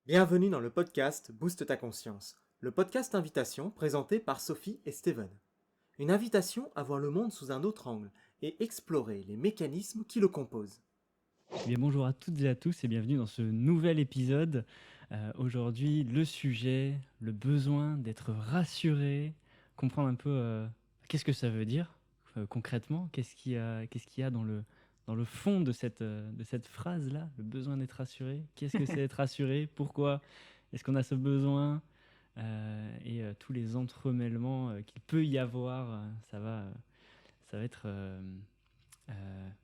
Bienvenue dans le podcast Booste ta conscience, le podcast invitation présenté par Sophie et Steven. Une invitation à voir le monde sous un autre angle et explorer les mécanismes qui le composent. Eh bien, bonjour à toutes et à tous et bienvenue dans ce nouvel épisode. Aujourd'hui, le sujet, le besoin d'être rassuré, comprendre un peu qu'est-ce que ça veut dire concrètement, qu'est-ce qu'il y a dans le fond de cette phrase-là, le besoin d'être rassuré. Qu'est-ce que c'est être rassuré? Pourquoi est-ce qu'on a ce besoin? Et tous les entremêlements qu'il peut y avoir, ça va être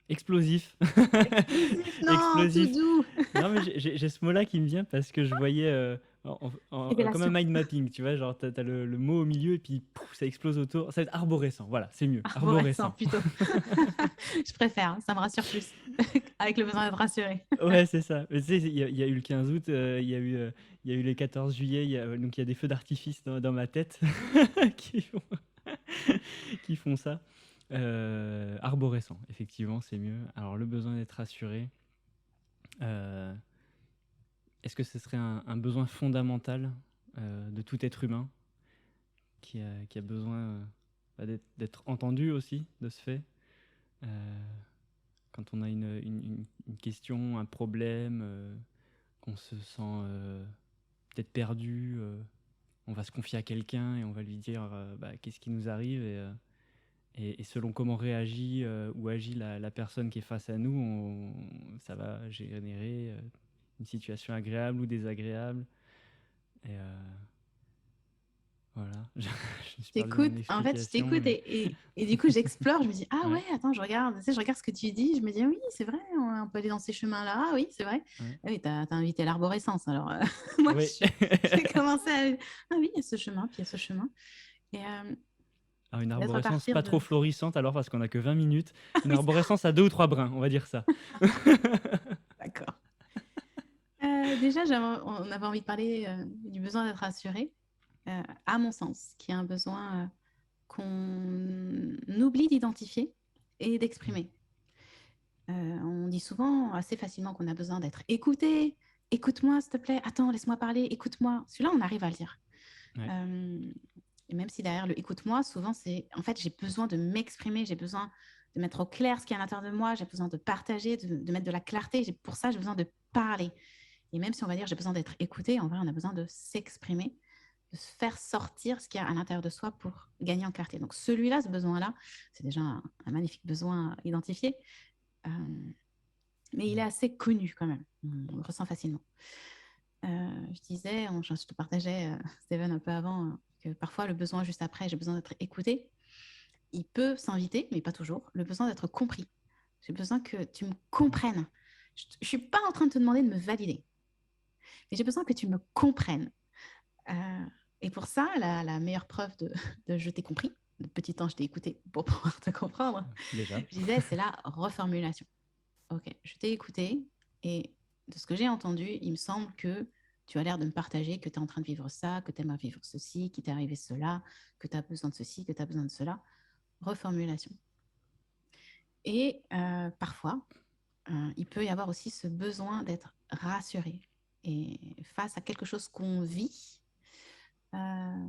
explosif. Explosif, non, tout Explosif. doux. Non, mais j'ai ce mot-là qui me vient parce que je voyais comme un Révélation. mind mapping, tu vois, genre t'as le mot au milieu et puis pouf, ça explose autour. Ça va être arborescent, voilà, c'est mieux. Arborescent, Arborescent. plutôt. Je préfère, ça me rassure plus. Avec le besoin d'être rassuré. Ouais, c'est ça. Mais tu sais, il y a eu le 15 août, il y a eu les 14 juillet, donc il y a des feux d'artifice dans ma tête qui font, qui font ça. Arborescent, effectivement, c'est mieux. Alors, le besoin d'être rassuré. euh, Est-ce que ce serait un besoin fondamental de tout être humain qui a besoin d'être entendu aussi de ce fait quand on a une question, un problème, qu'on se sent peut-être perdu, on va se confier à quelqu'un et on va lui dire qu'est-ce qui nous arrive et selon comment réagit ou agit la personne qui est face à nous, ça va générer une situation agréable ou désagréable. Et voilà, je me suis perdu dans mon En fait, je explication. t'écoute Mais... et du coup, j'explore. Je me dis, ah Ouais, ouais, attends, je regarde, tu sais, je regarde ce que tu dis. Je me dis, oui, c'est vrai, on peut aller dans ces chemins-là. Ah oui, c'est vrai. ouais. Ah oui, t'as invité l'arborescence. Alors, moi, Oui. j'ai commencé à. Ah oui, il y a ce chemin, puis il y a ce chemin. Et Alors, une peut-être à arborescence partir pas de. trop florissante, alors parce qu'on a que 20 minutes. Une Oui, arborescence à 2 ou 3 brins, on va dire ça. d'accord. Déjà, on avait envie de parler du besoin d'être rassuré, à mon sens, qui est un besoin qu'on oublie d'identifier et d'exprimer. On dit souvent assez facilement qu'on a besoin d'être écouté. Écoute-moi, s'il te plaît. Attends, laisse-moi parler. Écoute-moi. Celui-là, on arrive à le dire. Ouais. Et même si derrière le écoute-moi, souvent, c'est en fait, j'ai besoin de m'exprimer, j'ai besoin de mettre au clair ce qui est à l'intérieur de moi, j'ai besoin de partager, de mettre de la clarté. Pour ça, j'ai besoin de parler. Et même si on va dire j'ai besoin d'être écouté, en vrai, on a besoin de s'exprimer, de se faire sortir ce qu'il y a à l'intérieur de soi pour gagner en clarté. Donc celui-là, ce besoin-là, c'est déjà un magnifique besoin identifié, euh, mais il est assez connu quand même. On le ressent facilement. Je disais, je te partageais, Steven, un peu avant, que parfois le besoin juste après, j'ai besoin d'être écouté, il peut s'inviter, mais pas toujours, le besoin d'être compris. J'ai besoin que tu me comprennes. Je ne suis pas en train de te demander de me valider, mais j'ai besoin que tu me comprennes. Euh, et pour ça, la meilleure preuve de je t'ai compris, de petit temps je t'ai écouté pour pouvoir te comprendre, Déjà. je disais, c'est la reformulation. Ok, je t'ai écouté et de ce que j'ai entendu, il me semble que tu as l'air de me partager que tu es en train de vivre ça, que tu aimerais vivre ceci, qu'il t'est arrivé cela, que tu as besoin de ceci, que tu as besoin de cela. Reformulation. Et parfois, il peut y avoir aussi ce besoin d'être rassuré. Et face à quelque chose qu'on vit, euh,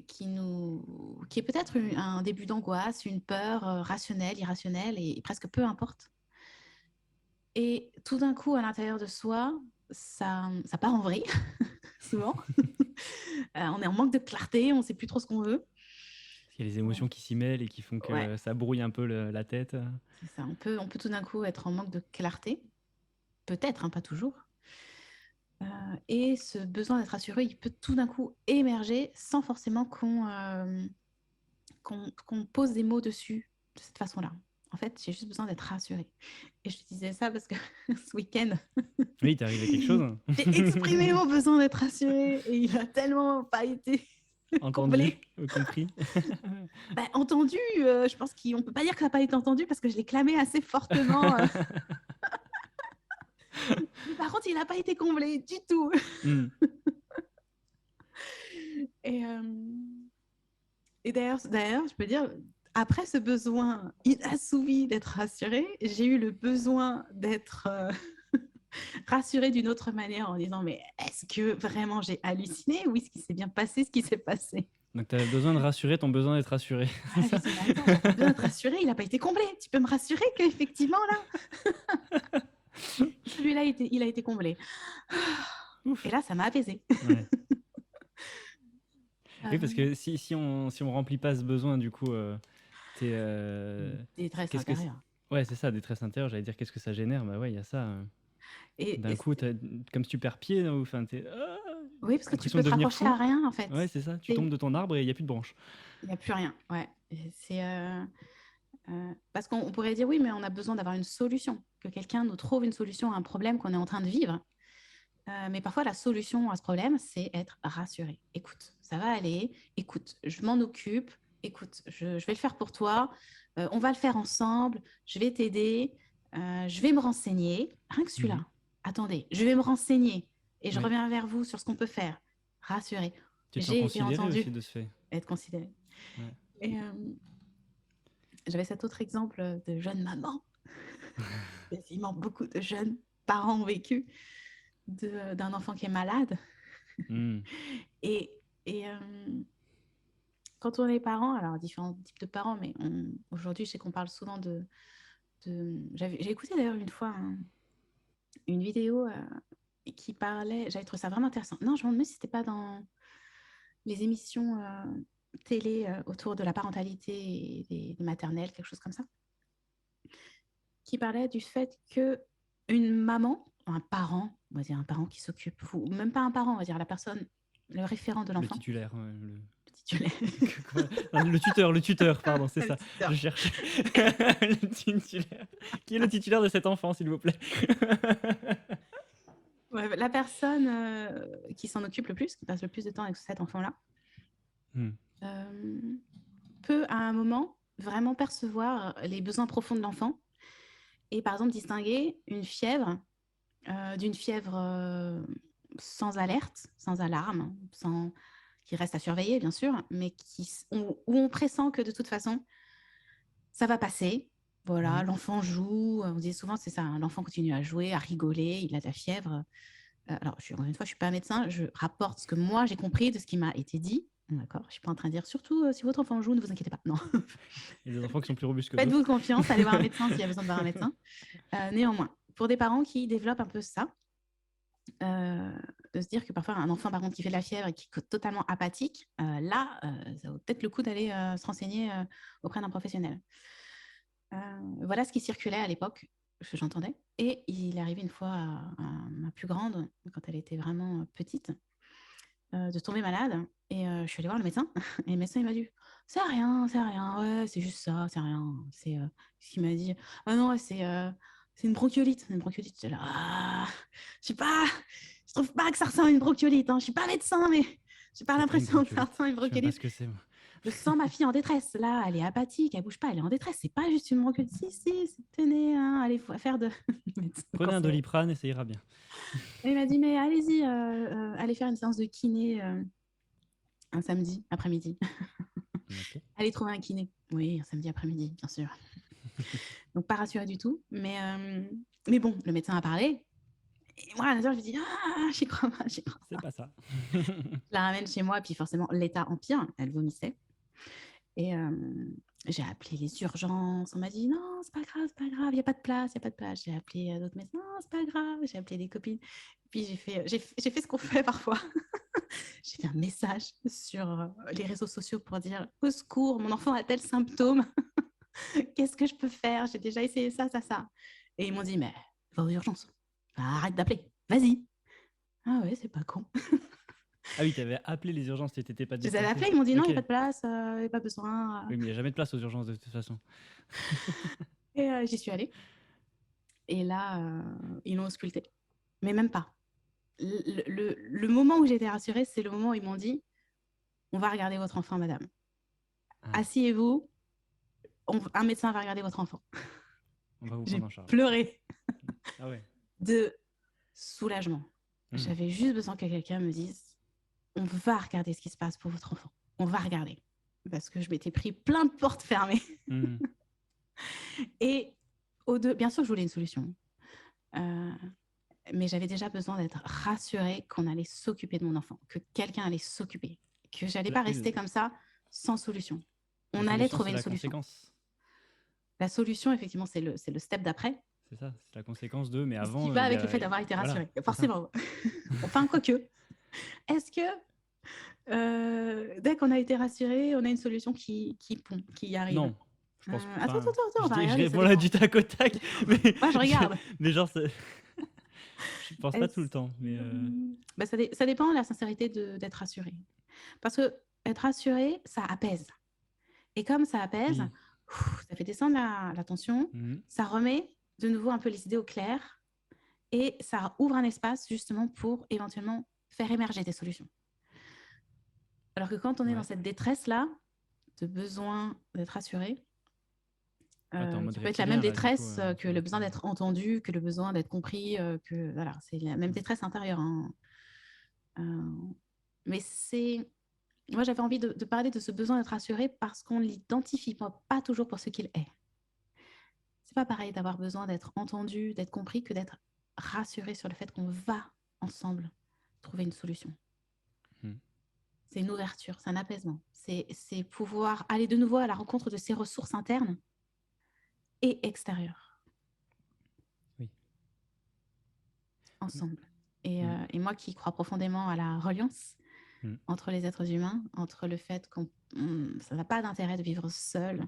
qui est peut-être un début d'angoisse, une peur rationnelle, irrationnelle, et presque peu importe. Et tout d'un coup, à l'intérieur de soi, ça part en vrille, souvent. On est en manque de clarté, on ne sait plus trop ce qu'on veut. Il y a les émotions qui s'y mêlent et qui font Ouais, que ça brouille un peu la tête. c'est ça. On peut tout d'un coup être en manque de clarté, peut-être, hein, pas toujours. Et ce besoin d'être rassuré, il peut tout d'un coup émerger sans forcément qu'on pose des mots dessus de cette façon-là. En fait, j'ai juste besoin d'être rassurée. Et je te disais ça parce que ce week-end, Oui, t'es arrivé quelque chose. j'ai exprimé mon besoin d'être rassurée et il a tellement pas été Entendu, comblé. compris. Bah, entendu, je pense qu'on ne peut pas dire que ça n'a pas été entendu parce que je l'ai clamé assez fortement. Mais par contre, il n'a pas été comblé du tout. Hmm. Et, euh, et d'ailleurs, je peux dire, après ce besoin inassouvi d'être rassurée, j'ai eu le besoin d'être rassurer d'une autre manière en disant, mais est-ce que vraiment j'ai halluciné ou est-ce qu'il s'est bien passé ce qui s'est passé? Donc tu avais besoin de rassurer ton besoin d'être rassuré. Ah, je dis, mais attends, j'avais besoin d'être rassurée, il n'a pas été comblé. Tu peux me rassurer qu'effectivement, là, celui-là, il a été comblé. Ouf. Et là, ça m'a apaisée. Ouais. Euh, Oui, parce que si on remplit pas ce besoin, du coup, t'es, Détresse qu'est-ce que intérieure. ouais, c'est ça, détresse intérieure. J'allais dire qu'est-ce que ça génère. Bah ouais, il y a ça. D'un Et coup, comme si tu perds pied, ou enfin, oui, parce que tu l'impression peux de te devenir raccrocher fou. à rien, en fait. Ouais, c'est ça. Tu C'est- tombes de ton arbre et il y a plus de branches. Il n'y a plus rien. Ouais. Parce qu'on pourrait dire, oui, mais on a besoin d'avoir une solution, que quelqu'un nous trouve une solution à un problème qu'on est en train de vivre. Mais parfois, la solution à ce problème, c'est être rassuré. Écoute, ça va aller. Écoute, je m'en occupe. Écoute, je vais le faire pour toi. On va le faire ensemble. Je vais t'aider. Je vais me renseigner. Rien que celui-là. Mhm. Attendez, je vais me renseigner et je Ouais. reviens vers vous sur ce qu'on peut faire. Rassuré. Tu te sens J'ai été considéré entendu. aussi de ce fait. Être considéré. Ouais. Et j'avais cet autre exemple de jeune maman. Quasiment beaucoup de jeunes parents ont vécu d'un enfant qui est malade. Hmm. Et, et quand on est parent, alors différents types de parents, mais aujourd'hui, je sais qu'on parle souvent j'ai écouté d'ailleurs une fois une vidéo qui parlait, j'avais trouvé ça vraiment intéressant. Non, je me demande si c'était pas dans les émissions télé autour de la parentalité et des maternelles, quelque chose comme ça, qui parlait du fait que une maman, un parent, on va dire un parent qui s'occupe, ou même pas un parent, on va dire la personne, le référent de Le l'enfant, titulaire. Ouais, le titulaire, Ah, le tuteur, pardon, c'est le ça. tuteur. Je cherche. Le titulaire. Qui est le titulaire de cet enfant, s'il vous plaît? Ouais, la personne qui s'en occupe le plus, qui passe le plus de temps avec cet enfant-là, Hmm. peut à un moment vraiment percevoir les besoins profonds de l'enfant et par exemple distinguer une fièvre d'une fièvre sans alerte, sans alarme, qui reste à surveiller bien sûr, mais où on pressent que de toute façon ça va passer. Voilà, Mhm. l'enfant joue, on dit souvent c'est ça, hein, l'enfant continue à jouer, à rigoler, il a de la fièvre. Alors, encore une fois, je ne suis pas médecin, je rapporte ce que moi j'ai compris de ce qui m'a été dit. D'accord, je ne suis pas en train de dire surtout si votre enfant joue, ne vous inquiétez pas. Non, Il y a des enfants qui sont plus robustes que faites-vous d'autres. confiance, allez voir un médecin s'il y a besoin de voir un médecin. Néanmoins, pour des parents qui développent un peu ça, de se dire que parfois un enfant par contre qui fait de la fièvre et qui est totalement apathique, là, ça vaut peut-être le coup d'aller se renseigner auprès d'un professionnel. Voilà ce qui circulait à l'époque, ce que j'entendais. Et il est arrivé une fois à ma plus grande, quand elle était vraiment petite, de tomber malade. Et je suis allée voir le médecin. Et le médecin, il m'a dit, c'est rien, ouais, c'est juste ça, c'est rien. C'est ce qu'il m'a dit. Ah non, ouais, c'est une bronchiolite. Une bronchiolite, j'étais là, je sais pas, je trouve pas que ça ressemble à une bronchiolite. Hein. Je suis pas médecin, mais j'ai pas C'est pas une l'impression que ça bronchiolite. ressemble à une Je sais même pas bronchiolite. ce que c'est, moi. Je sens ma fille en détresse. Là, elle est apathique, elle bouge pas, elle est en détresse. C'est pas juste une bronchiolite. Si, tenez, hein, allez faire de. Prenez un Doliprane et ça ira bien. Et il m'a dit, mais allez-y, allez faire une séance de kiné un samedi après-midi. Ok. Allez trouver un kiné. Oui, un samedi après-midi, bien sûr. Donc, pas rassurée du tout. Mais bon, le médecin a parlé. Et moi, à l'intérieur, je me dis, j'y crois pas, j'y crois C'est pas. pas ça. Je la ramène chez moi, puis forcément, l'état empire. Elle vomissait. Et j'ai appelé les urgences. On m'a dit, non, c'est pas grave, il n'y a pas de place, il n'y a pas de place. J'ai appelé d'autres médecins, non, c'est pas grave. J'ai appelé des copines. Puis j'ai fait ce qu'on fait parfois. J'ai fait un message sur les réseaux sociaux pour dire, au secours, mon enfant a tel symptôme. Qu'est-ce que je peux faire? J'ai déjà essayé ça, ça, ça. Et ils m'ont dit, mais va aux urgences. Arrête d'appeler. Vas-y. Ah ouais, c'est pas con. Ah oui, t'avais appelé les urgences, t'étais pas Je les avais déplacé. appelés, ils m'ont dit non, il n'y Ok. a pas de place, il n'y a pas besoin. Oui, mais il n'y a jamais de place aux urgences de toute façon. Et j'y suis allée. Et là, ils l'ont ausculté. Mais même pas. Le moment où j'ai été rassurée, c'est le moment où ils m'ont dit, on va regarder votre enfant, madame. Ah, Asseyez-vous, un médecin va regarder votre enfant. on va vous J'ai prendre en charge. pleuré Ah ouais. de soulagement. Hmm. J'avais juste besoin que quelqu'un me dise, on va regarder ce qui se passe pour votre enfant. On va regarder. Parce que je m'étais pris plein de portes fermées. Hmm. Et bien sûr, je voulais une solution. mais j'avais déjà besoin d'être rassurée qu'on allait s'occuper de mon enfant, que quelqu'un allait s'occuper, que j'allais pas Oui, rester comme ça sans solution. la On allait solution, trouver c'est une la solution. conséquence. La solution, effectivement, c'est le step d'après. C'est ça, c'est la conséquence de. Mais Ce avant, qui va il y avec le a. fait d'avoir été Voilà, rassuré, c'est ça. forcément. Enfin, quoique. Est-ce que dès qu'on a été rassuré, on a une solution qui arrive? Non, je pense. Attends, Enfin, on va je regarder, ça réponds là dépend. du tac au tac, mais, Moi, je regarde. mais genre, je pense pas tout le Est-ce temps. Mais bah, ça dépend de la sincérité d'être rassuré. Parce que être rassuré, ça apaise. Et comme ça apaise, oui. ça fait descendre la tension, Mhm. ça remet de nouveau un peu les idées au clair et ça ouvre un espace justement pour éventuellement faire émerger des solutions. Alors que quand on est dans Ouais. cette détresse-là, de besoin d'être rassuré, Ouais, t'es en mode qui peut être la même reptilien, là, du coup, détresse que sur le le besoin coup. d'être entendu, que le besoin d'être compris, que voilà, c'est la même détresse intérieure. Hein. Mais c'est moi, j'avais envie de parler de ce besoin d'être rassuré parce qu'on ne l'identifie pas toujours pour ce qu'il est. C'est pas pareil d'avoir besoin d'être entendu, d'être compris, que d'être rassuré sur le fait qu'on va ensemble trouver une solution. C'est une ouverture, c'est un apaisement. C'est pouvoir aller de nouveau à la rencontre de ses ressources internes et extérieures. Oui. Ensemble. Et moi qui crois profondément à la reliance entre les êtres humains, entre le fait qu'on ça n'a pas d'intérêt de vivre seul,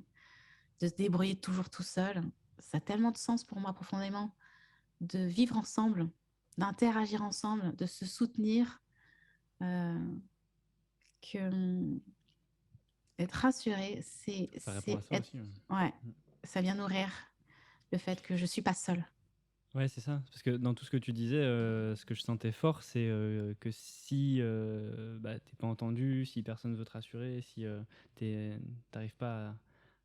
de se débrouiller toujours tout seul. Ça a tellement de sens pour moi profondément de vivre ensemble, d'interagir ensemble, de se soutenir, que être rassuré, Ça répond à ça être, aussi. ouais, ça vient nourrir le fait que je suis pas seule. Ouais, c'est ça. Parce que dans tout ce que tu disais, ce que je sentais fort, c'est que si t'es pas entendu, si personne veut te rassurer, si t'arrives pas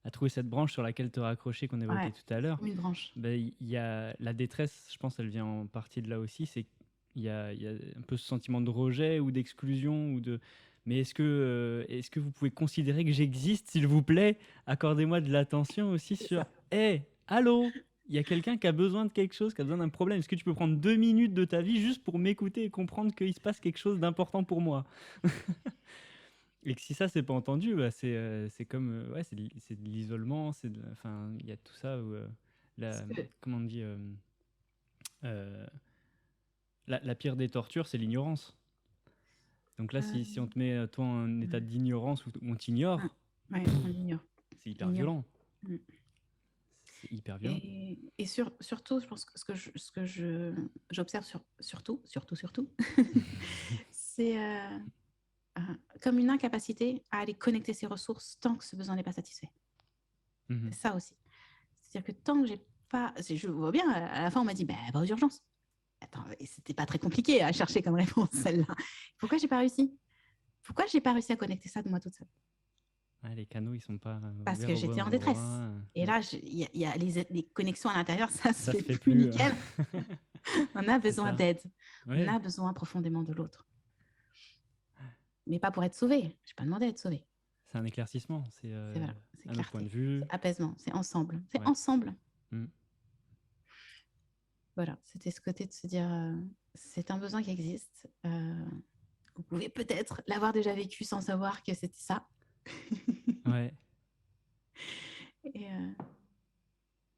à trouver cette branche sur laquelle te raccrocher qu'on évoquait Ouais, tout à l'heure, comme une branche. il y a la détresse, je pense, elle vient en partie de là aussi. C'est qu'il y a un peu ce sentiment de rejet ou d'exclusion ou de. Mais est-ce que vous pouvez considérer que j'existe, s'il vous plaît? Accordez-moi de l'attention aussi C'est sur. ça. Hé, allô? Il y a quelqu'un qui a besoin de quelque chose, qui a besoin d'un problème. Est-ce que tu peux prendre 2 minutes de ta vie juste pour m'écouter et comprendre qu'il se passe quelque chose d'important pour moi? Et que si ça, c'est pas entendu, bah, c'est comme. Ouais, c'est de l'isolement. Enfin, il y a tout ça où. Comment on dit euh, la pire des tortures, c'est l'ignorance. Donc là, si on te met, toi, en état d'ignorance où on t'ignore, Ouais, on l'ignore. c'est hyper violent. Mm. C'est hyper violent. Et surtout, je pense que ce que j'observe surtout, c'est comme une incapacité à aller connecter ses ressources tant que ce besoin n'est pas satisfait. Mhm. C'est ça aussi. C'est-à-dire que tant que j'ai pas... Je vois bien, à la fin, on m'a dit, bah, pas aux urgences. Attends, c'était pas très compliqué à chercher comme réponse, celle-là. Pourquoi j'ai pas réussi? Pourquoi j'ai pas réussi à connecter ça de moi toute seule? Les canaux, ils sont pas Parce ouverts que au j'étais en bon détresse. endroit. Et là, il y a les connexions à l'intérieur, ça se fait fait plus plus. nickel. On a besoin ça. d'aide. Ouais. On a besoin profondément de l'autre. Mais pas pour être sauvé. Je n'ai pas demandé à être sauvé. C'est un éclaircissement. C'est Voilà, c'est un autre point de clarté, vue. c'est apaisement, c'est ensemble. C'est Ouais. ensemble. Mm. Voilà, c'était ce côté de se dire, c'est un besoin qui existe. Vous pouvez peut-être l'avoir déjà vécu sans savoir que c'était ça. Ouais. Et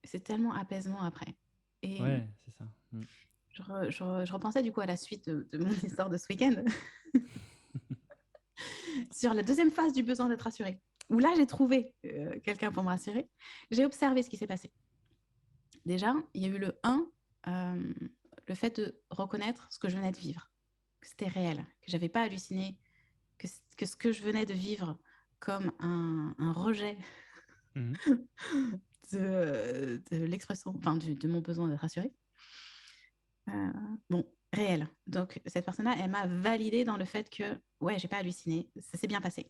c'est tellement apaisement après. Et Ouais, c'est ça. Mm. je repensais du coup à la suite de mon histoire de ce week-end sur la deuxième phase du besoin d'être rassuré, où là j'ai trouvé quelqu'un pour me rassurer. J'ai observé ce qui s'est passé. Déjà, il y a eu le 1, le fait de reconnaître ce que je venais de vivre, que c'était réel, que j'avais pas halluciné, que ce que je venais de vivre comme un rejet de l'expression, enfin de mon besoin d'être rassurée. Bon, réel. Donc cette personne-là, elle m'a validée dans le fait que ouais, j'ai pas halluciné, ça s'est bien passé.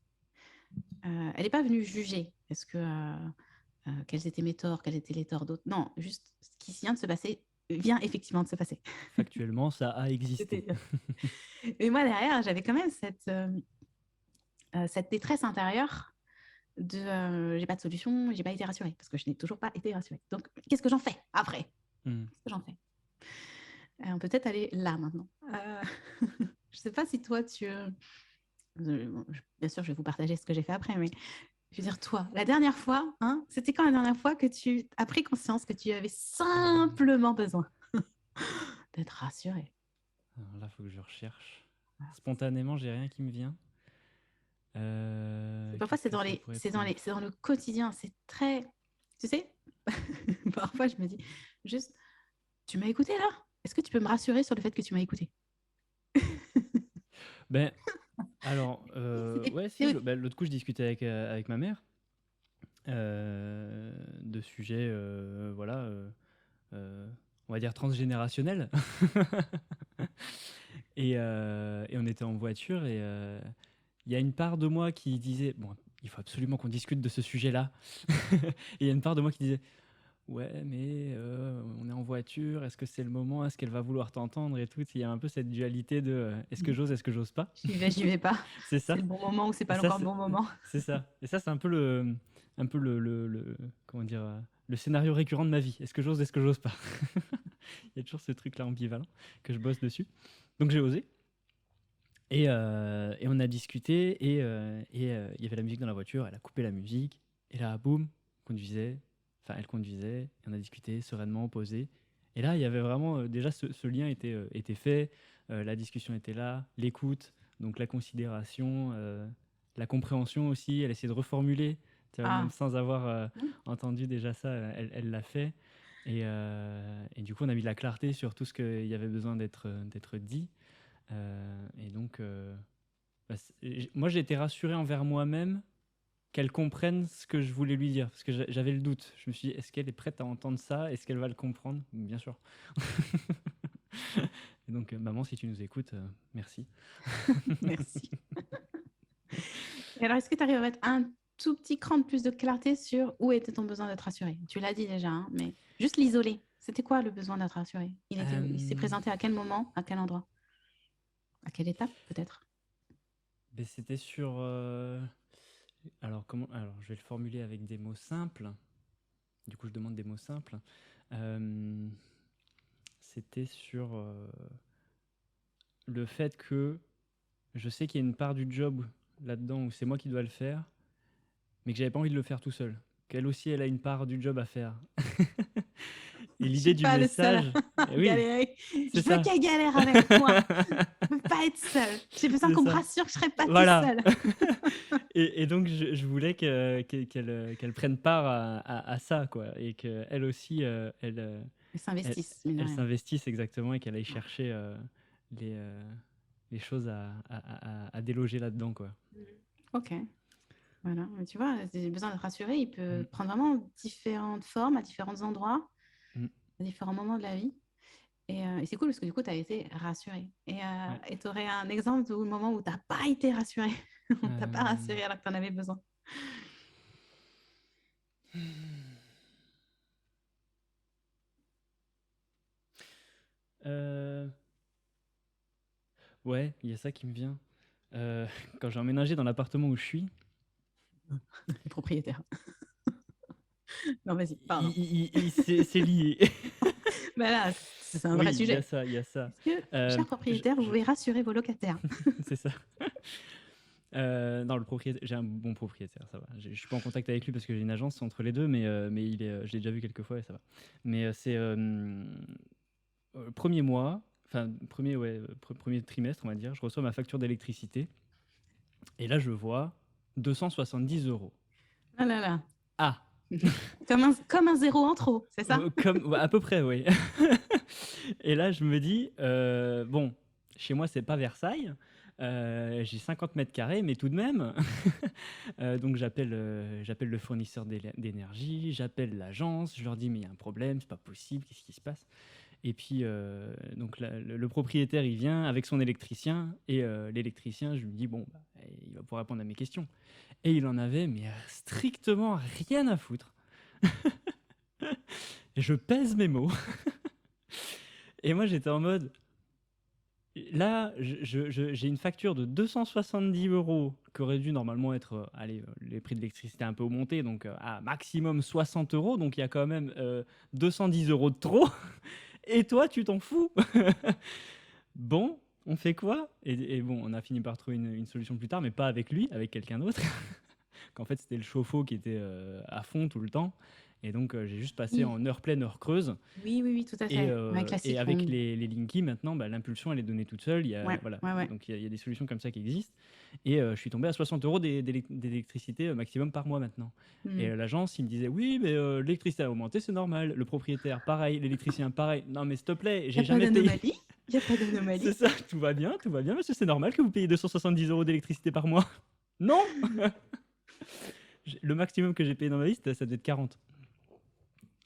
Elle n'est pas venue juger est-ce que quels étaient mes torts, quels étaient les torts d'autres. Non, juste ce qui vient de se passer vient effectivement de se passer. Factuellement, ça a existé. Et moi, derrière, j'avais quand même cette détresse intérieure de j'ai pas de solution, j'ai pas été rassurée, parce que je n'ai toujours pas été rassurée. Donc, qu'est-ce que j'en fais après? Qu'est-ce que j'en fais? On peut peut-être aller là maintenant. Je sais pas si toi, bien sûr, je vais vous partager ce que j'ai fait après, mais je veux dire, toi, la dernière fois, hein, c'était quand la dernière fois que tu as pris conscience que tu avais simplement besoin d'être rassuré? Alors là, il faut que je recherche. Spontanément, j'ai rien qui me vient. Et parfois, Qu'est-ce que ça pourrait être comme... c'est dans le quotidien. C'est très, tu sais, parfois, je me dis juste, tu m'as écouté là? Est-ce que tu peux me rassurer sur le fait que tu m'as écouté? Ben, alors, C'était- ouais, si, l'autre coup, je discutais avec ma mère de sujets, voilà, on va dire transgénérationnels. Et on était en voiture et il y a une part de moi qui disait, bon, il faut absolument qu'on discute de ce sujet-là. Et il y a une part de moi qui disait, ouais, mais on est en voiture, est-ce que c'est le moment, est-ce qu'elle va vouloir t'entendre et tout. Il y a un peu cette dualité de est-ce que j'ose pas. J'y vais pas. C'est C'est ça. le bon moment ou c'est Et pas ça, encore le bon moment. c'est ça. Et ça, c'est un peu le comment dire, le scénario récurrent de ma vie. Est-ce que j'ose pas. Il y a toujours ce truc-là ambivalent que je bosse dessus. Donc j'ai osé. Et on a discuté et il y avait la musique dans la voiture, elle a coupé la musique et là, boum, elle conduisait et on a discuté sereinement, posé. Et là, il y avait vraiment déjà ce lien était fait, la discussion était là, l'écoute, donc la considération, la compréhension aussi, elle essayait de reformuler, tu vois, même Ah, sans avoir entendu déjà ça, elle l'a fait. Et du coup, on a mis de la clarté sur tout ce qu'il y avait besoin d'être dit. Et donc, moi, j'ai été rassuré envers moi-même qu'elle comprenne ce que je voulais lui dire, parce que j'avais le doute. Je me suis dit, est-ce qu'elle est prête à entendre ça? Est-ce qu'elle va le comprendre? Bien sûr. Et donc, maman, si tu nous écoutes, merci. merci. Et alors, est-ce que tu arrives à mettre un tout petit cran de plus de clarté sur où était ton besoin d'être rassuré? Tu l'as dit déjà, hein, mais juste l'isoler. C'était quoi le besoin d'être rassuré? Il s'est Euh, présenté à quel moment, à quel endroit, à quelle étape peut-être? ben, c'était sur. Alors, je vais le formuler avec des mots simples. Du coup, je demande des mots simples. Euh, C'était sur le fait que je sais qu'il y a une part du job là-dedans où c'est moi qui dois le faire, mais que j'avais pas envie de le faire tout seul. Qu'elle aussi, elle a une part du job à faire. Et Je l'idée suis du pas le seul message, à eh oui, galérer. c'est Je veux ça, qu'elle galère avec moi. Je veux pas être seule. J'ai besoin c'est qu'on me ça. rassure que je serai pas tout Voilà. seul. Et donc, je voulais qu'elle prenne part à ça, quoi. Et qu'elle aussi, Ils elle, s'investissent, mine de elle rien. s'investisse exactement et qu'elle aille chercher les, euh, les choses à déloger là-dedans, quoi. Ok, voilà. Mais tu vois, j'ai besoin d'être rassuré. Il peut Mm, prendre vraiment différentes formes à différents endroits, mm, à différents moments de la vie. Et c'est cool parce que du coup, tu as été rassuré. ouais. Et tu aurais un exemple du moment où tu n'as pas été rassuré. On t'a pas Euh, rassuré alors que tu en avais besoin. euh, ouais, il y a ça qui me vient. Euh, Quand j'ai emménagé dans l'appartement où je suis, Les propriétaires. Non, vas-y, pardon. c'est lié. Mais là, c'est un vrai Oui, il y a sujet. ça, il y a ça. Est-ce que, Euh, cher propriétaire, vous pouvez rassurer vos locataires? c'est ça. Non, le propriétaire, j'ai un bon propriétaire, ça va. Je suis pas en contact avec lui parce que j'ai une agence entre les deux, mais je l'ai déjà vu quelques fois et ça va. Mais c'est premier mois, enfin premier trimestre, on va dire, je reçois ma facture d'électricité et là je vois 270 euros. Ah là là. Ah, Comme un zéro en trop, c'est ça? comme à peu près, oui. Et là je me dis, bon, chez moi c'est pas Versailles. J'ai 50 mètres carrés, mais tout de même. Donc j'appelle le fournisseur d'énergie, j'appelle l'agence, je leur dis mais il y a un problème, c'est pas possible, qu'est-ce qui se passe? Et puis donc le propriétaire il vient avec son électricien et l'électricien je lui dis bon bah, il va pouvoir répondre à mes questions. Et il en avait mais strictement rien à foutre. Et je pèse mes mots. Et moi j'étais en mode là, j'ai une facture de 270 euros qui aurait dû normalement être, allez, les prix de l'électricité un peu augmentés, donc à maximum 60 euros, donc il y a quand même 210 euros de trop. Et toi, tu t'en fous? Bon, on fait quoi? Et bon, on a fini par trouver une solution plus tard, mais pas avec lui, avec quelqu'un d'autre. Qu'en fait, c'était le chauffe-eau qui était à fond tout le temps. Et donc, j'ai juste passé Oui, en heure pleine, heure creuse. oui, tout à Et, fait. Ouais, classique. avec les Linky, maintenant, bah, l'impulsion, elle est donnée toute seule. Ouais, Voilà. ouais. Donc, il y a des solutions comme ça qui existent. Et je suis tombé à 60 euros d'électricité maximum par mois maintenant. Et Hmm. l'agence, il me disait, oui, mais l'électricité a augmenté, c'est normal. Le propriétaire, pareil. L'électricien, pareil. Non, mais s'il te plaît, Il n'y j'ai a pas jamais payé. d'anomalie. Il n'y a pas C'est d'anomalie. ça, tout va bien, monsieur, c'est normal que vous payiez 270 euros d'électricité par mois. Non. Le maximum que j'ai payé dans ma vie, ça devait être 40.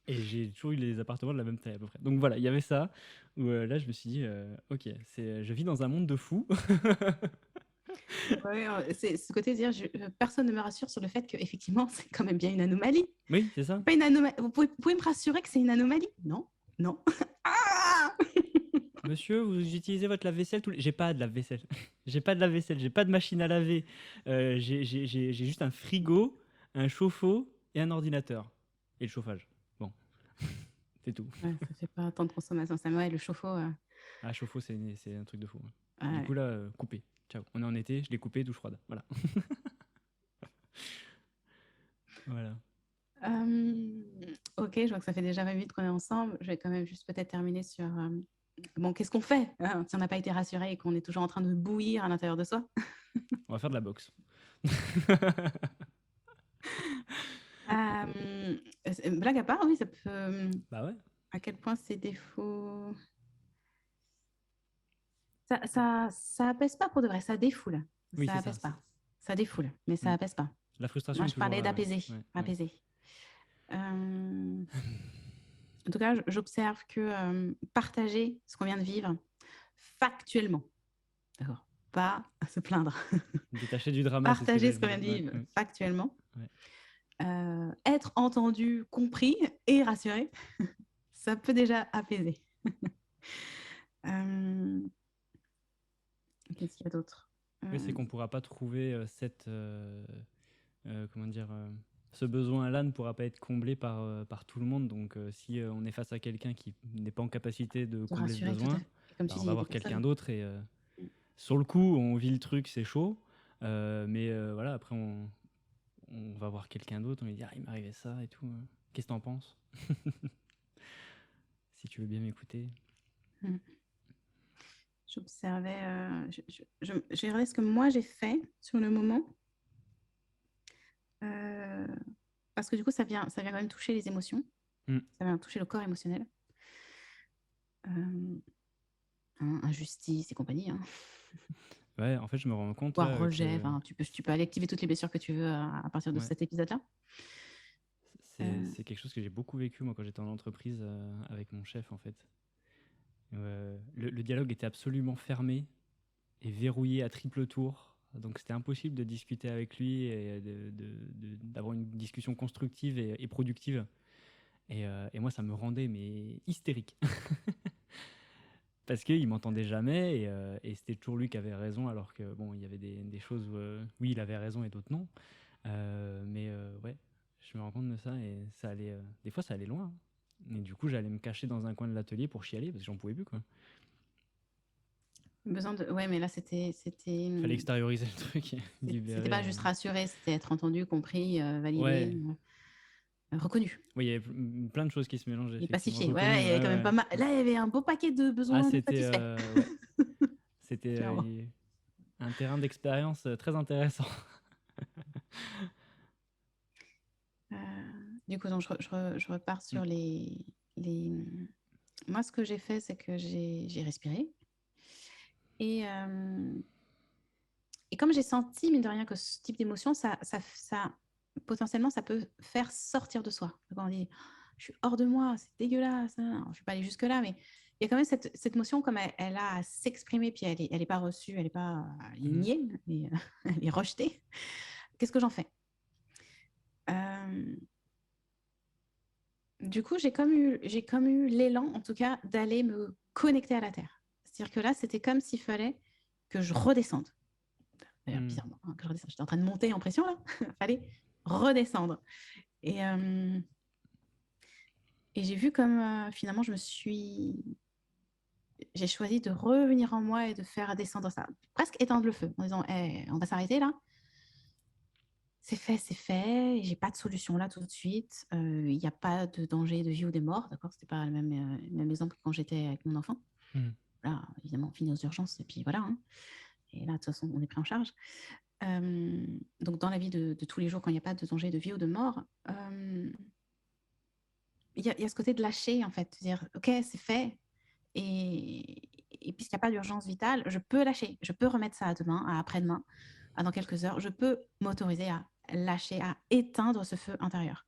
Et j'ai toujours eu les appartements de la même taille à peu près. Donc voilà, il y avait ça, où là je me suis dit, ok, je vis dans un monde de fous. Ouais, c'est ce côté de dire, personne ne me rassure sur le fait qu'effectivement, c'est quand même bien une anomalie. Oui, c'est ça. Pas une anomalie. Vous pouvez me rassurer que c'est une anomalie? Non, non. Ah. Monsieur, vous utilisez votre lave-vaisselle J'ai pas de lave-vaisselle. J'ai pas de lave-vaisselle, j'ai pas de machine à laver. J'ai juste un frigo, un chauffe-eau et un ordinateur. Et le chauffage. Bon, c'est tout. Ouais, ça fait pas tant de consommation. Ça, ouais, le chauffe-eau. Ah, chauffe-eau, c'est un truc de fou. Du Ouais. coup, là, coupé. Ciao. On est en été, je l'ai coupé, douche froide. Voilà. Voilà. Ok, je vois que ça fait déjà 20 minutes qu'on est ensemble. Je vais quand même juste peut-être terminer sur bon, qu'est-ce qu'on fait hein, si on n'a pas été rassuré et qu'on est toujours en train de bouillir à l'intérieur de soi. On va faire de la boxe. Blague à part, oui, ça peut. Bah ouais. À quel point ces défauts. Ça apaise pas pour de vrai, ça défoule. Oui, Ça c'est ça. apaise pas. Ça défoule, mais ça Mm. apaise pas. La frustration Moi, est je toujours parlais là. Ouais. d'apaiser. Ouais, ouais. Apaiser. En tout cas, j'observe que partager ce qu'on vient de vivre factuellement, d'accord, pas à se plaindre, Détaché du drama, c'est ce que partager j'allais ce qu'on dire. vient de Ouais, vivre ouais. factuellement, Ouais. être entendu, compris et rassuré, ça peut déjà apaiser. Euh, Qu'est-ce qu'il y a d'autre? Oui, c'est qu'on pourra pas trouver comment dire, ce besoin-là ne pourra pas être comblé par tout le monde. Donc, si on est face à quelqu'un qui n'est pas en capacité de De combler ce rassurer, tout à besoin, fait. Et comme bah, tu on dis, va il y a des voir quelqu'un personnes. d'autre. Et sur le coup, on vit le truc, c'est chaud. Mais voilà, après, on va voir quelqu'un d'autre. On lui dit, ah, il m'est arrivé ça et tout. Qu'est-ce que t'en penses? Si tu veux bien m'écouter. Mm. J'observais, j'ai regardé ce que moi j'ai fait sur le moment, parce que du coup, ça vient quand même toucher les émotions, Mm. ça vient toucher le corps émotionnel, injustice et compagnie, hein. Ouais, en fait, je me rends compte Voire là, rejet, que enfin, tu peux aller activer toutes les blessures que tu veux à partir de ouais, cet épisode-là. c'est quelque chose que j'ai beaucoup vécu moi quand j'étais en entreprise avec mon chef en fait. Le dialogue était absolument fermé et verrouillé à triple tour. Donc c'était impossible de discuter avec lui et d'avoir une discussion constructive et productive. Et moi, ça me rendait mais hystérique. Parce qu'il m'entendait jamais et c'était toujours lui qui avait raison, alors que bon, il y avait des choses où oui, il avait raison et d'autres non. Ouais, je me rends compte de ça et ça allait, des fois ça allait loin. Et du coup, j'allais me cacher dans un coin de l'atelier pour chialer parce que j'en pouvais plus quoi. Besoin de... Ouais, mais là, Fallait extérioriser le truc, et c'était libérer. pas juste rassuré, c'était être entendu, compris, validé, Ouais, reconnu oui, il y avait plein de choses qui se mélangeaient et effectivement. pacifié. Reconnu, Ouais, il y avait ouais, quand même ouais. pas mal. Là, il y avait un beau paquet de Ah, besoins non c'était satisfaits. ouais, c'était Clairement. un terrain d'expérience très intéressant. Euh, du coup, donc, je repars Mm. sur les... Moi, ce que j'ai fait, c'est que j'ai respiré. Et, et comme j'ai senti, mine de rien, que ce type d'émotion, potentiellement, ça peut faire sortir de soi. Quand on dit, je suis hors de moi, c'est dégueulasse, hein. Alors, je ne vais pas aller jusque-là, mais il y a quand même cette notion, comme elle a à s'exprimer, puis elle est pas reçue, elle est pas elle est Mhm. niée, elle est rejetée. Qu'est-ce que j'en fais? Du coup, j'ai comme eu l'élan, en tout cas, d'aller me connecter à la Terre. C'est-à-dire que là, c'était comme s'il fallait que je redescende. D'ailleurs, Mm. bizarrement, hein, que je redescende. J'étais en train de monter en pression, là. Il fallait redescendre. Et, Et j'ai vu comme finalement, j'ai choisi de revenir en moi et de faire descendre ça, presque éteindre le feu, en disant, on va s'arrêter là. C'est fait, et j'ai pas de solution là tout de suite. Il n'y a pas de danger de vie ou de mort, d'accord? C'était pas le même exemple que quand j'étais avec mon enfant. Mm. Là, évidemment, on finit aux urgences, et puis voilà, hein. Et là, de toute façon, on est pris en charge. Donc, dans la vie de tous les jours, quand il n'y a pas de danger de vie ou de mort, il y a ce côté de lâcher, en fait, de dire, OK, c'est fait. Et puisqu'il n'y a pas d'urgence vitale, je peux lâcher. Je peux remettre ça à demain, à après-demain, à dans quelques heures. Je peux m'autoriser à lâcher, à éteindre ce feu intérieur.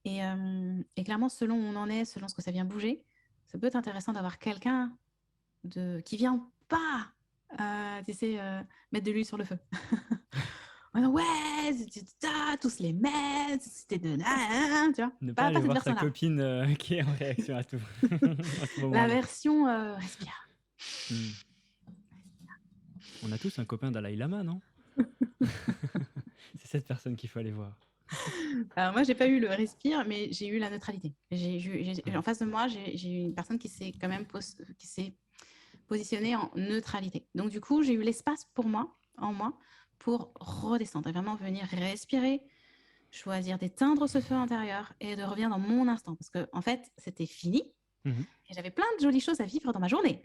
Mm. Et clairement, selon où on en est, selon ce que ça vient bouger, ça peut être intéressant d'avoir quelqu'un qui vient pas, tu sais, mettre de l'huile sur le feu. Ouais, tous les mettre, c'était de tu vois. Ne pas Pas aller cette voir sa version-là. copine qui est en réaction à tout à ce La moment-là. version respire. Mm. On a tous un copain Dalai Lama, non? C'est cette personne qu'il faut aller voir. Alors moi, j'ai pas eu le respire, mais j'ai eu la neutralité. Ouais. En face de moi, j'ai eu une personne qui s'est quand même qui s'est positionnée en neutralité. Donc du coup, j'ai eu l'espace pour moi, en moi, pour redescendre et vraiment venir respirer, choisir d'éteindre ce feu intérieur et de revenir dans mon instant. Parce que en fait, c'était fini Mhm. et j'avais plein de jolies choses à vivre dans ma journée.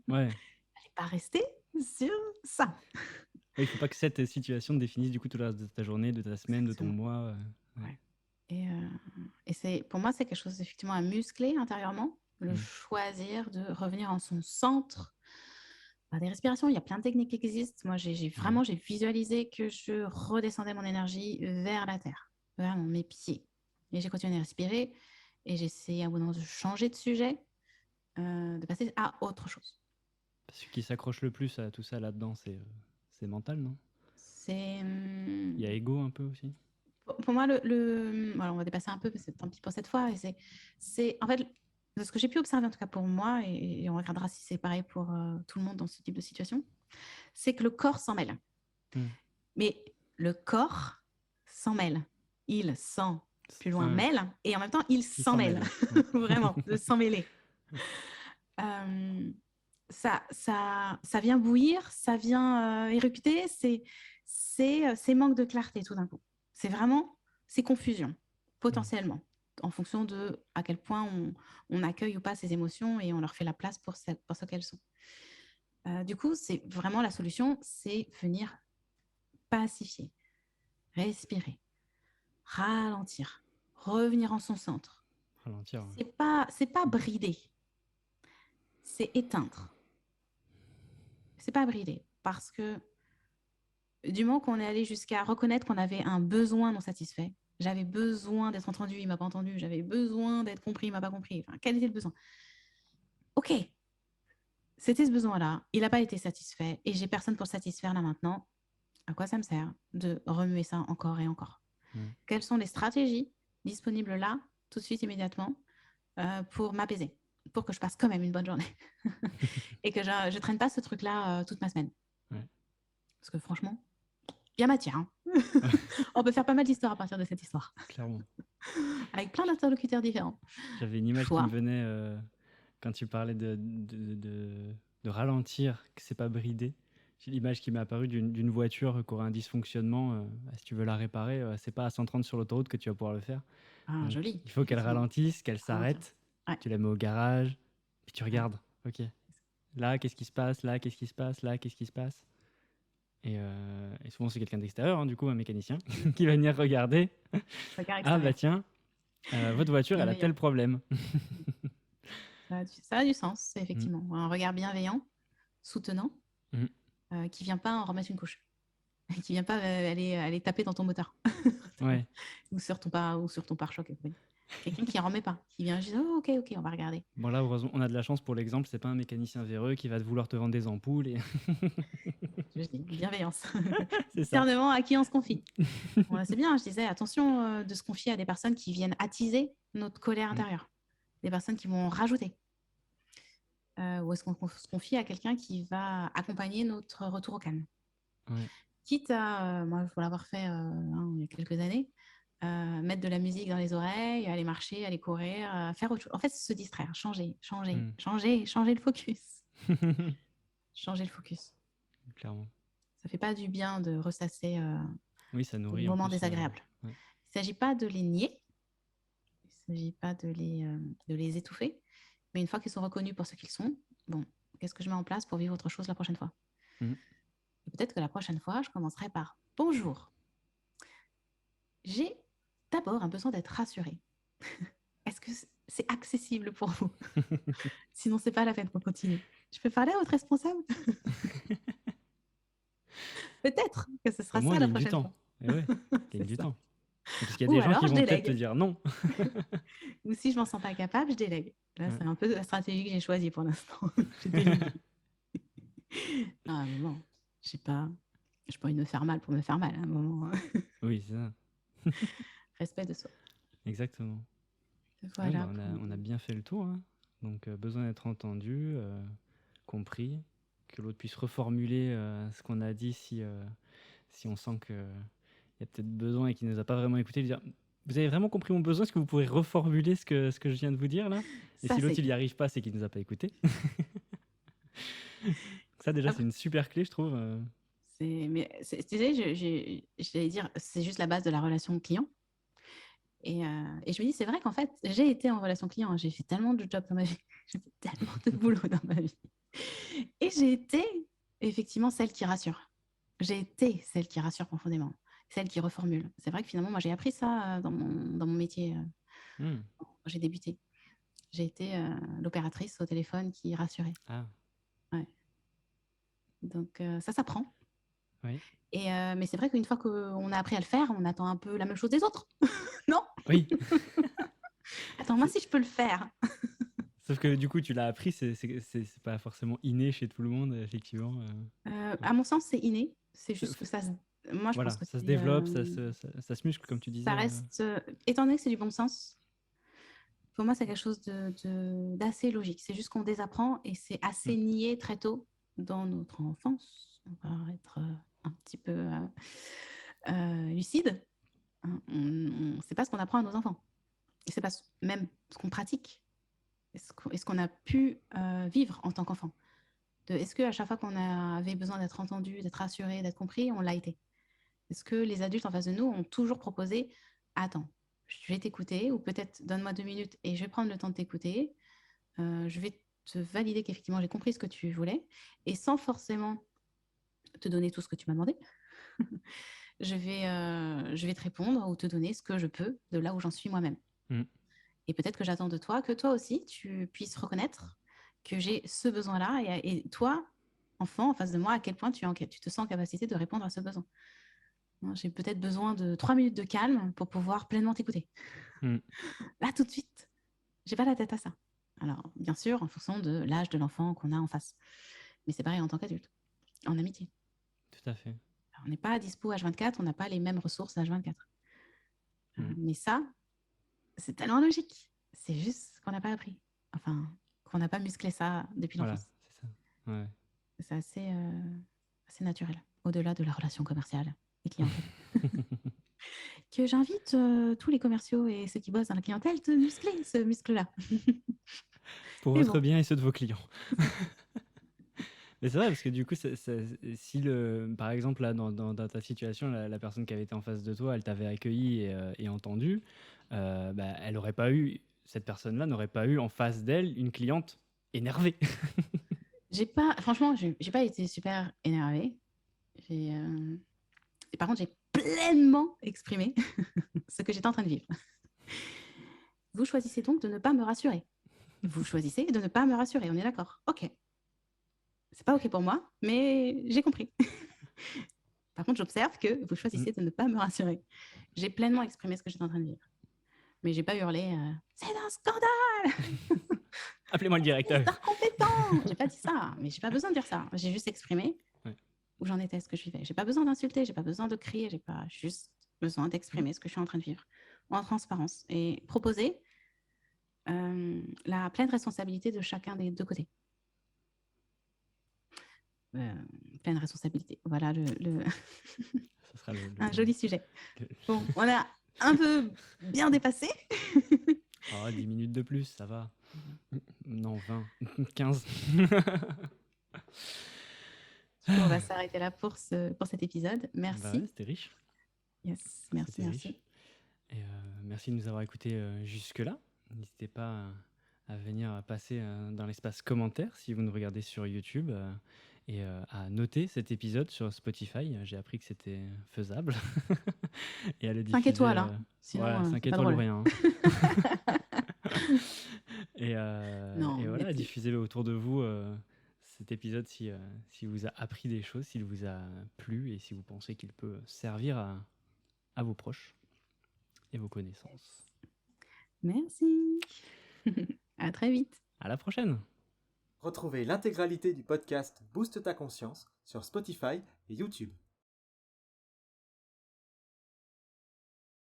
Ouais. Fallait pas rester sur ça. Oui, il faut pas que cette situation te définisse du coup tout le reste de ta journée, de ta semaine, de ton Exactement. mois. Ouais. Ouais. Et pour moi, c'est quelque chose effectivement à muscler intérieurement, le Mm. choisir de revenir en son centre. Des respirations, il y a plein de techniques qui existent. Moi, Ouais. j'ai visualisé que je redescendais mon énergie vers la terre, vers mes pieds. Et j'ai continué à respirer et j'ai essayé à un moment de changer de sujet, de passer à autre chose. Ce qui s'accroche le plus à tout ça là-dedans, c'est mental, non? C'est Il y a ego un peu aussi. pour moi voilà, on va dépasser un peu, mais c'est tant pis pour cette fois. Et c'est en fait de ce que j'ai pu observer en tout cas pour moi, et on regardera si c'est pareil pour tout le monde dans ce type de situation, c'est que le corps s'en mêle. Mm. Mais le corps s'en mêle. Il s'en, plus loin, Ouais. mêle, et en même temps, il Il s'en s'en mêle. mêle. Ouais. Vraiment, de s'en mêler. Ça vient bouillir, ça vient érupter, c'est manque de clarté tout d'un coup. C'est vraiment, c'est confusion, Mm. potentiellement, en fonction de à quel point on accueille ou pas ces émotions et on leur fait la place pour ce qu'elles sont. Du coup, c'est vraiment la solution, c'est venir pacifier, respirer, ralentir, revenir en son centre. Ralentir. Ouais. C'est pas brider, c'est éteindre. C'est pas brider parce que du moment qu'on est allé jusqu'à reconnaître qu'on avait un besoin non satisfait, j'avais besoin d'être entendu, il m'a pas entendu, j'avais besoin d'être compris, il m'a pas compris. Enfin, quel était le besoin? Ok, c'était ce besoin-là, il n'a pas été satisfait et j'ai personne pour le satisfaire là maintenant. À quoi ça me sert de remuer ça encore et encore? Mm. Quelles sont les stratégies disponibles là, tout de suite, immédiatement, pour m'apaiser, pour que je passe quand même une bonne journée et que je ne traîne pas ce truc-là toute ma semaine? Ouais. Parce que franchement, il y a matière, hein. On peut faire pas mal d'histoires à partir de cette histoire, Clairement. avec plein d'interlocuteurs différents. J'avais une image qui me Choix. venait quand tu parlais de ralentir, que c'est pas brider. J'ai l'image qui m'est apparue d'une voiture qui aurait un dysfonctionnement. Si tu veux la réparer, c'est pas à 130 sur l'autoroute que tu vas pouvoir le faire. Ah, Donc, joli, il faut qu'elle effectivement. ralentisse, qu'elle Ralentir. s'arrête. Ouais, Tu la mets au garage, puis tu ouais. regardes. Ok. Là, qu'est-ce qui se passe? Là, qu'est-ce qui se passe? Là, qu'est-ce qui se passe? Et souvent, c'est quelqu'un d'extérieur, hein, du coup, un mécanicien, qui va venir regarder. Regard Ah, bah extérieur. tiens, votre voiture, elle a tel Bienveillant. problème. Ça a du sens, Mm. effectivement. Un regard bienveillant, soutenant, Mm. qui vient pas en remettre une couche. Qui vient pas aller taper dans ton moteur. Ouais, Ou sur ton pare-choc. Oui. Quelqu'un qui en remet pas. Qui vient juste, oh, ok, on va regarder. bon là, heureusement, on a de la chance pour l'exemple, c'est pas un mécanicien véreux qui va vouloir te vendre des ampoules. Et... Je dis, bienveillance. c'est ça. Discernement à qui on se confie. Bon, c'est bien, je disais, attention de se confier à des personnes qui viennent attiser notre colère intérieure. Des personnes qui vont rajouter. Ou est-ce qu'on se confie à quelqu'un qui va accompagner notre retour au calme? Ouais. Quitte à, moi, pour l'avoir fait il y a quelques années, mettre de la musique dans les oreilles, aller marcher, aller courir, faire autre chose. En fait, se distraire, changer, Hmm. changer le focus. Changer le focus. Clairement. Ça fait pas du bien de ressasser Oui, ça des nourrit en moments plus. désagréables. Ouais. Il ne s'agit pas de les nier, il ne s'agit pas de les étouffer, mais une fois qu'ils sont reconnus pour ce qu'ils sont, bon, qu'est-ce que je mets en place pour vivre autre chose la prochaine fois? Hmm. Et peut-être que la prochaine fois, je commencerai par bonjour. J'ai d'abord un besoin d'être rassurée. Est-ce que c'est accessible pour vous? Sinon, c'est pas la peine qu'on continue. Je peux parler à votre responsable? Peut-être que ce Au sera moins, ça la gagne du prochaine temps. fois. Et ouais, gagne C'est du ça. temps. Parce qu'il y a Ou des gens qui alors, je vont peut-être te délègue. dire non. Ou si je m'en sens pas capable, je délègue. Là, Ouais. c'est un peu la stratégie que j'ai choisie pour l'instant. J'ai délégué. À un moment, je sais pas, j'ai pas envie de me faire mal pour me faire mal. À un moment, Oui, c'est ça. respect de soi. Exactement. Ouais, Voilà. on a bien fait le tour, hein. Donc, besoin d'être entendu, compris, que l'autre puisse reformuler ce qu'on a dit si on sent qu'il y a peut-être besoin et qu'il ne nous a pas vraiment écouté. Lui dire, vous avez vraiment compris mon besoin? Est-ce que vous pourrez reformuler ce que je viens de vous dire là? Et Ça, si c'est l'autre il n'y clé. arrive pas, c'est qu'il ne nous a pas écouté. Ça déjà, c'est Après, une super clé, je trouve. tu sais, j'allais dire, c'est juste la base de la relation client. Et je me dis, c'est vrai qu'en fait, j'ai été en relation client. J'ai fait tellement de jobs dans ma vie. J'ai fait tellement de boulot dans ma vie. Et j'ai été effectivement celle qui rassure. J'ai été celle qui rassure profondément, celle qui reformule. C'est vrai que finalement, moi, j'ai appris ça dans mon métier Hmm. quand j'ai débuté. J'ai été l'opératrice au téléphone qui rassurait. Ah, Ouais. Donc, ça s'apprend. oui. Mais c'est vrai qu'une fois qu'on a appris à le faire, on attend un peu la même chose des autres. Non? Oui. Attends, moi, si je peux le faire. Sauf que du coup, tu l'as appris, c'est pas forcément inné chez tout le monde, effectivement. À mon sens, c'est inné. C'est C'est- juste que ça se... Moi, je pense Voilà, que ça se c'est... développe, ça se muscle, comme tu ça disais. reste... étant donné que c'est du bon sens, pour moi, c'est quelque chose d'assez logique. C'est juste qu'on désapprend et c'est assez Hmm. nié très tôt dans notre enfance. On va être un petit peu lucide. Hein. On ne sait pas ce qu'on apprend à nos enfants. Et c'est pas même ce qu'on pratique. Est-ce qu'on a pu vivre en tant qu'enfant? Est-ce qu'à chaque fois qu'on avait besoin d'être entendu, d'être rassuré, d'être compris, on l'a été? Est-ce que les adultes en face de nous ont toujours proposé, attends, je vais t'écouter, ou peut-être donne-moi 2 minutes et je vais prendre le temps de t'écouter, je vais te valider qu'effectivement j'ai compris ce que tu voulais, et sans forcément te donner tout ce que tu m'as demandé, je vais te répondre ou te donner ce que je peux de là où j'en suis moi-même. Hmm. Et peut-être que j'attends de toi que toi aussi, tu puisses reconnaître que j'ai ce besoin-là, et toi, enfant, en face de moi, à quel point tu te sens en capacité de répondre à ce besoin. J'ai peut-être besoin de 3 minutes de calme pour pouvoir pleinement t'écouter. Hmm. Là, tout de suite, j'ai pas la tête à ça. Alors, bien sûr, en fonction de l'âge de l'enfant qu'on a en face. Mais c'est pareil en tant qu'adulte, en amitié. Tout à fait. Alors, on n'est pas à dispo H24, on n'a pas les mêmes ressources H24. Hmm. Mais ça, c'est tellement logique. C'est juste qu'on n'a pas appris. Enfin, qu'on n'a pas musclé ça depuis Voilà, l'enfance. c'est ça. Ouais. C'est assez naturel, au-delà de la relation commerciale et clientèle. Que j'invite tous les commerciaux et ceux qui bossent dans la clientèle de muscler ce muscle-là. Pour Mais votre bon, bien et ceux de vos clients. Mais c'est vrai, parce que du coup, si par exemple, là, dans ta situation, la personne qui avait été en face de toi, elle t'avait accueilli et entendu, bah, cette personne-là n'aurait pas eu en face d'elle une cliente énervée. franchement, j'ai pas été super énervée. Et par contre, j'ai pleinement exprimé ce que j'étais en train de vivre. Vous choisissez donc de ne pas me rassurer. Vous choisissez de ne pas me rassurer, on est d'accord? Ok. C'est pas ok pour moi, mais j'ai compris. Par contre, j'observe que vous Mm. choisissez de ne pas me rassurer. J'ai pleinement exprimé ce que j'étais en train de vivre. Mais j'ai pas hurlé c'est un scandale, Appelez-moi le directeur. c'est incompétent. J'ai pas dit ça, mais j'ai pas besoin de dire ça. J'ai juste exprimé Ouais. où j'en étais, ce que je vivais. J'ai pas besoin d'insulter, j'ai pas besoin de crier, j'ai pas juste besoin d'exprimer ce que je suis en train de vivre en transparence et proposer la pleine responsabilité de chacun des deux côtés. Pleine responsabilité. Voilà Ça sera un joli sujet. Bon, un peu bien dépassé. Oh, 10 minutes de plus, ça va. Non, 20, 15. Du coup, on va s'arrêter là pour cet épisode. Bah Merci. ouais, c'était riche. Yes, merci, C'était merci. riche. Et merci de nous avoir écoutés jusque-là. N'hésitez pas à venir passer dans l'espace commentaire si vous nous regardez sur YouTube et à noter cet épisode sur Spotify. J'ai appris que c'était faisable. Et à le 5 diffuser. étoiles, hein. Sinon, Ouais, 5 c'est pas étoiles ou drôle. rien. Et Non, voilà, les petits. diffusez-le autour de vous cet épisode si vous a appris des choses, s'il vous a plu et si vous pensez qu'il peut servir à vos proches et vos connaissances. Merci. À très vite. À la prochaine! Retrouvez l'intégralité du podcast Booste ta conscience sur Spotify et YouTube.